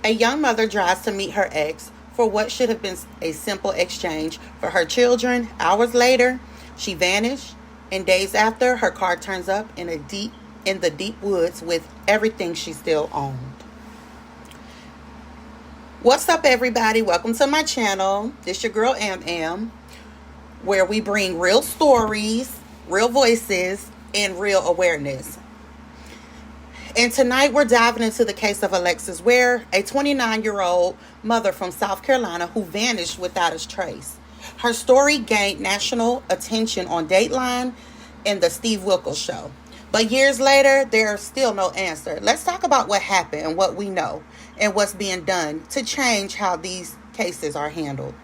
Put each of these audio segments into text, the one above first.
A young mother drives to meet her ex for what should have been a simple exchange for her children. Hours later, she vanished, and days after, her car turns up in the deep woods with everything she still owned. What's up, everybody? Welcome to my channel. This your girl Am, where we bring real stories, real voices, and real awareness. And tonight we're diving into the case of Alexis Ware, a 29-year-old mother from South Carolina who vanished without a trace. Her story gained national attention on Dateline and the Steve Wilkos show. But years later, there's still no answer. Let's talk about what happened and what we know and what's being done to change how these cases are handled.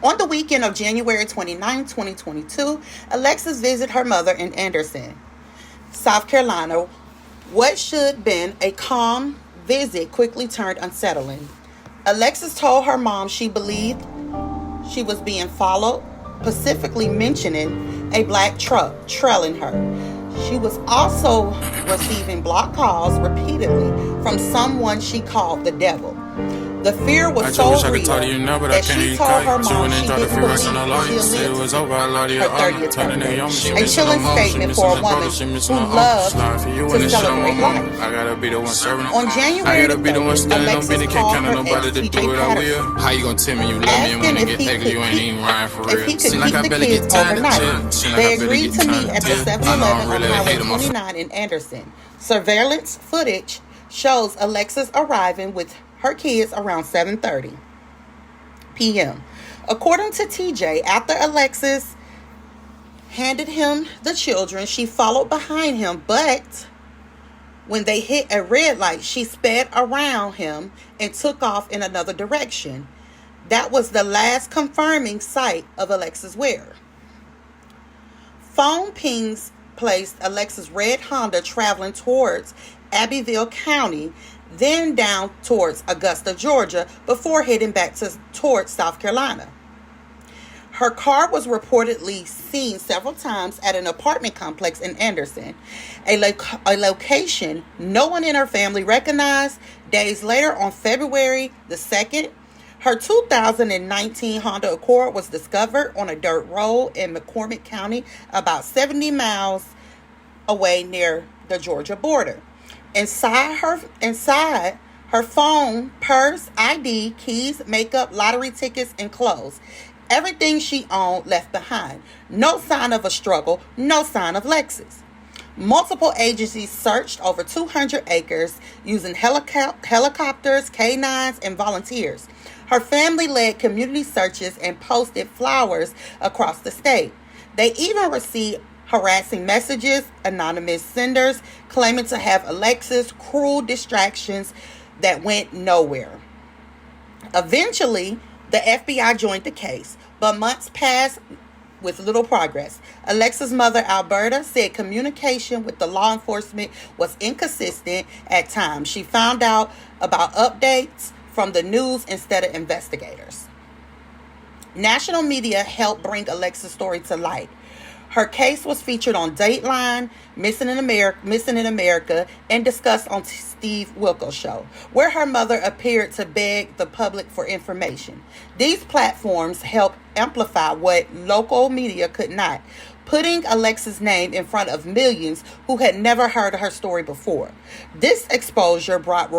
On the weekend of January 29, 2022, Alexis visited her mother in Anderson, South Carolina. What should have been a calm visit quickly turned unsettling. Alexis told her mom she believed she was being followed, specifically mentioning a black truck trailing her. She was also receiving blocked calls repeatedly from someone she called the devil. The fear was so real that she told her mom she didn't believe she'll live her 30th birthday. A chilling statement for a woman who loved to celebrate life. On January 3rd, Alexis called her ex-TJ Patterson, asking if he could keep the kids overnight. They agreed to meet at the 7-Eleven on Highway 29 in Anderson. Surveillance footage shows Alexis arriving with her kids around 7:30 p.m. According to TJ, after Alexis handed him the children, she followed behind him, but when they hit a red light, she sped around him and took off in another direction. That was the last confirming sight of Alexis Ware. Phone pings placed Alexis' red Honda traveling towards Abbeville County, then down towards Augusta, Georgia, before heading back towards South Carolina. Her car was reportedly seen several times at an apartment complex in Anderson, a location no one in her family recognized. Days later, on February the 2nd, her 2019 Honda Accord was discovered on a dirt road in McCormick County, about 70 miles away near the Georgia border. Inside her phone, purse, ID, keys, makeup, lottery tickets, and clothes. Everything she owned left behind. No sign of a struggle, no sign of Lexus. Multiple agencies searched over 200 acres using helicopters, canines, and volunteers. Her family led community searches and posted flyers across the state. They even received harassing messages, anonymous senders claiming to have Alexis cruel distractions that went nowhere. Eventually, the FBI joined the case, but months passed with little progress. Alexis' mother, Alberta, said communication with the law enforcement was inconsistent at times. She found out about updates from the news instead of investigators. National media helped bring Alexis' story to light. Her case was featured on Dateline, Missing in America, and discussed on Steve Wilkos show, where her mother appeared to beg the public for information. These platforms helped amplify what local media could not, putting Alexis' name in front of millions who had never heard of her story before. This exposure brought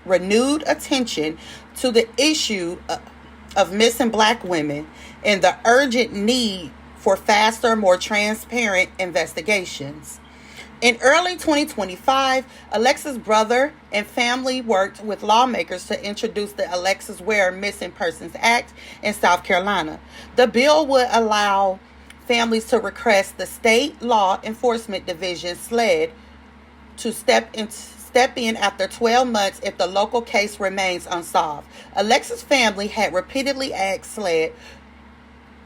renewed attention to the issue of missing black women and the urgent need for faster, more transparent investigations. In early 2025, Alexis' brother and family worked with lawmakers to introduce the Alexis Ware Missing Persons Act in South Carolina. The bill would allow families to request the state law enforcement division, SLED, to step in after 12 months if the local case remains unsolved. Alexis' family had repeatedly asked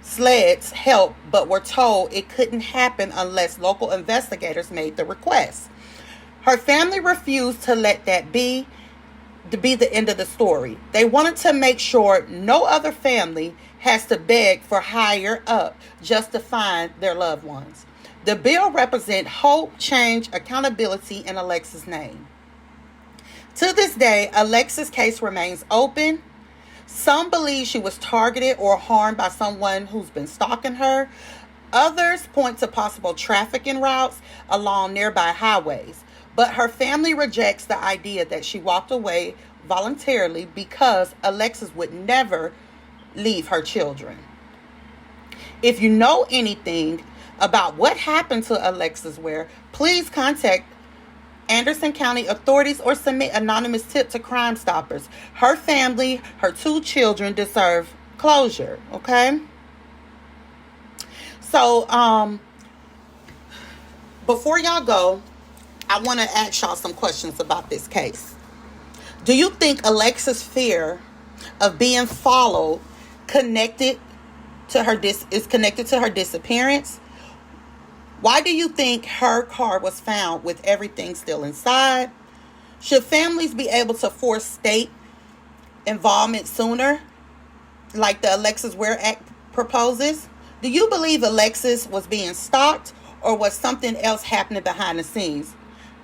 SLED's help, but were told it couldn't happen unless local investigators made the request. Her family refused to let that be the end of the story. They wanted to make sure no other family has to beg for higher up just to find their loved ones. The bill represents hope, change, accountability in Alexis' name. To this day, Alexis' case remains open. Some believe she was targeted or harmed by someone who's been stalking her. Others point to possible trafficking routes along nearby highways. But her family rejects the idea that she walked away voluntarily because Alexis would never leave her children. If you know anything about what happened to Alexis Ware, please contact Anderson County authorities or submit anonymous tip to Crime Stoppers. Her family, her 2 children deserve closure, okay? So, before y'all go, I want to ask y'all some questions about this case. Do you think Alexis' fear of being followed is connected to her disappearance? Why do you think her car was found with everything still inside? Should families be able to force state involvement sooner, like the Alexis Ware Act proposes? Do you believe Alexis was being stalked, or was something else happening behind the scenes?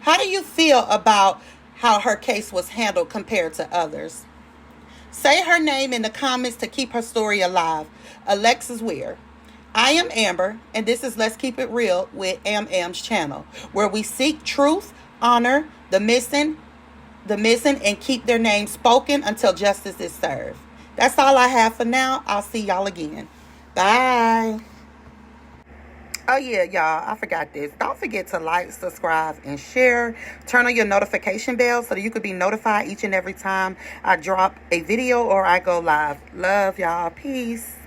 How do you feel about how her case was handled compared to others? Say her name in the comments to keep her story alive. Alexis Ware. I am Amber, and this is Let's Keep It Real with Am's channel, where we seek truth, honor the missing, and keep their names spoken until justice is served. That's all I have for now. I'll see y'all again. Bye. Oh yeah, y'all, I forgot this. Don't forget to like, subscribe, and share. Turn on your notification bell so that you could be notified each and every time I drop a video or I go live. Love y'all. Peace.